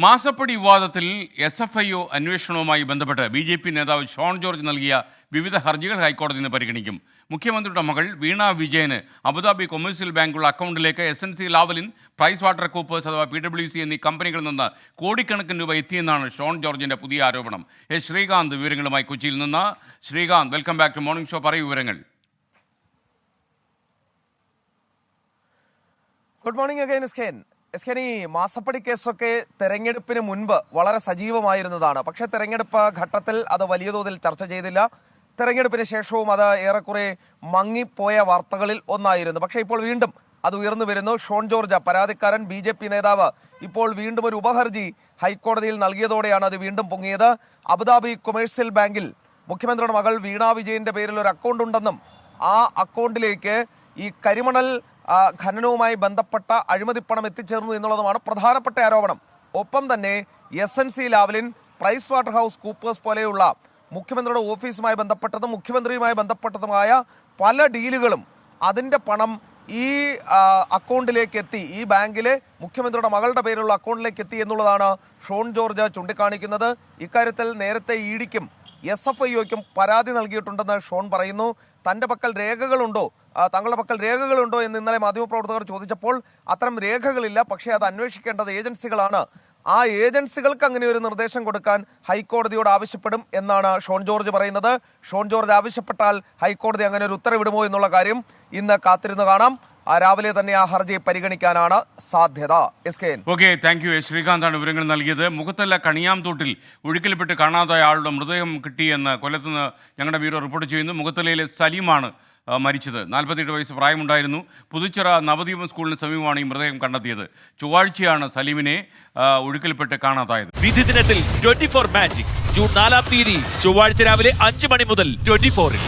മാസപ്പടി വിവാദത്തിൽ SFIO അന്വേഷണവുമായി ബന്ധപ്പെട്ട് BJP നേതാവ് ഷോൺ ജോർജ് നൽകിയ വിവിധ ഹർജികൾ ഹൈക്കോടതി ഇന്ന് പരിഗണിക്കും. മുഖ്യമന്ത്രിയുടെ മകൾ വീണ വിജയന് അബുദാബി കൊമേഴ്സ്യൽ ബാങ്കുള്ള അക്കൗണ്ടിലേക്ക് SNC Lavalin, Price Water Coopers അഥവാ PwC എന്നീ കമ്പനികളിൽ നിന്ന് കോടിക്കണക്കിന് രൂപ എത്തിയെന്നാണ് ഷോൺ ജോർജിന്റെ പുതിയ ആരോപണം. ശ്രീകാന്ത് വിവരങ്ങളുമായി കൊച്ചിയിൽ നിന്ന്. Srikanth, welcome back to morning show. പറയൂ വിവരങ്ങൾ. ഗുഡ് മോർണിംഗ് അഗൈൻ എസ്കേൻ. ഈ മാസപ്പടി കേസൊക്കെ തെരഞ്ഞെടുപ്പിന് മുൻപ് വളരെ സജീവമായിരുന്നതാണ്. പക്ഷേ തെരഞ്ഞെടുപ്പ് ഘട്ടത്തിൽ അത് വലിയ തോതിൽ ചർച്ച ചെയ്തില്ല. തെരഞ്ഞെടുപ്പിന് ശേഷവും അത് ഏറെക്കുറെ മങ്ങിപ്പോയ വാർത്തകളിൽ ഒന്നായിരുന്നു. പക്ഷേ ഇപ്പോൾ വീണ്ടും അത് ഉയർന്നു വരുന്നു. ഷോൺ ജോർജ്, പരാതിക്കാരൻ, BJP നേതാവ്, ഇപ്പോൾ വീണ്ടും ഒരു ഉപഹർജി ഹൈക്കോടതിയിൽ നൽകിയതോടെയാണ് അത് വീണ്ടും പൊങ്ങിയത്. അബുദാബി കൊമേഴ്സ്യൽ ബാങ്കിൽ മുഖ്യമന്ത്രിയുടെ മകൾ വീണ വിജയന്റെ പേരിൽ ഒരു അക്കൗണ്ട് ഉണ്ടെന്നും ആ അക്കൗണ്ടിലേക്ക് ഈ കരിമണൽ ഖനനവുമായി ബന്ധപ്പെട്ട അഴിമതിപ്പണം എത്തിച്ചേർന്നു എന്നുള്ളതുമാണ് പ്രധാനപ്പെട്ട ആരോപണം. ഒപ്പം തന്നെ SNC Lavalin, Price Waterhouse Coopers പോലെയുള്ള മുഖ്യമന്ത്രിയുടെ ഓഫീസുമായി ബന്ധപ്പെട്ടതും മുഖ്യമന്ത്രിയുമായി ബന്ധപ്പെട്ടതുമായ പല ഡീലുകളും അതിൻ്റെ പണം ഈ അക്കൗണ്ടിലേക്ക് എത്തി, ഈ ബാങ്കിലെ മുഖ്യമന്ത്രിയുടെ മകളുടെ പേരിലുള്ള അക്കൗണ്ടിലേക്ക് എത്തി എന്നുള്ളതാണ് ഷോൺ ജോർജ് ചൂണ്ടിക്കാണിക്കുന്നത്. ഇക്കാര്യത്തിൽ നേരത്തെ EDക്കും SFIOയ്ക്കും പരാതി നൽകിയിട്ടുണ്ടെന്ന് ഷോൺ പറയുന്നു. തങ്ങളുടെ പക്കൽ രേഖകളുണ്ടോ എന്ന് ഇന്നലെ മാധ്യമപ്രവർത്തകർ ചോദിച്ചപ്പോൾ അത്തരം രേഖകളില്ല, പക്ഷേ അത് അന്വേഷിക്കേണ്ടത് ഏജൻസികളാണ്. ആ ഏജൻസികൾക്ക് അങ്ങനെ ഒരു നിർദ്ദേശം കൊടുക്കാൻ ഹൈക്കോടതിയോട് ആവശ്യപ്പെടും എന്നാണ് ഷോൺ ജോർജ് പറയുന്നത്. ഷോൺ ജോർജ് ആവശ്യപ്പെട്ടാൽ ഹൈക്കോടതി അങ്ങനെ ഒരു ഉത്തരവിടുമോ എന്നുള്ള കാര്യം ഇന്ന് കാത്തിരുന്ന് കാണാം. രാവിലെ തന്നെ ആ ഹർജി പരിഗണിക്കാനാണ് സാധ്യത. Okay, thank you. ശ്രീകാന്താണ് വിവരങ്ങൾ നൽകിയത്. മുഖത്തല്ല കണിയാംതോട്ടിൽ ഒഴുക്കിൽപ്പെട്ട് കാണാതായ ആളുടെ മൃതദേഹം കിട്ടിയെന്ന് കൊല്ലത്തുനിന്ന് ഞങ്ങളുടെ ബ്യൂറോ റിപ്പോർട്ട് ചെയ്യുന്നു. മുഖത്തലയിലെ സലീമാണ് മരിച്ചത്. 48 വയസ്സ് പ്രായമുണ്ടായിരുന്നു. പുതുച്ചിറ നവദീപം സ്കൂളിന് സമീപമാണ് ഈ മൃതദേഹം കണ്ടെത്തിയത്. ചൊവ്വാഴ്ചയാണ് സലീമിനെ ഒഴുക്കിൽപ്പെട്ട് കാണാതായത്. വിധി ദിനത്തിൽ 24 മാജിക് ജൂൺ 4 ചൊവ്വാഴ്ച രാവിലെ 5 മണി മുതൽ 24-ൽ.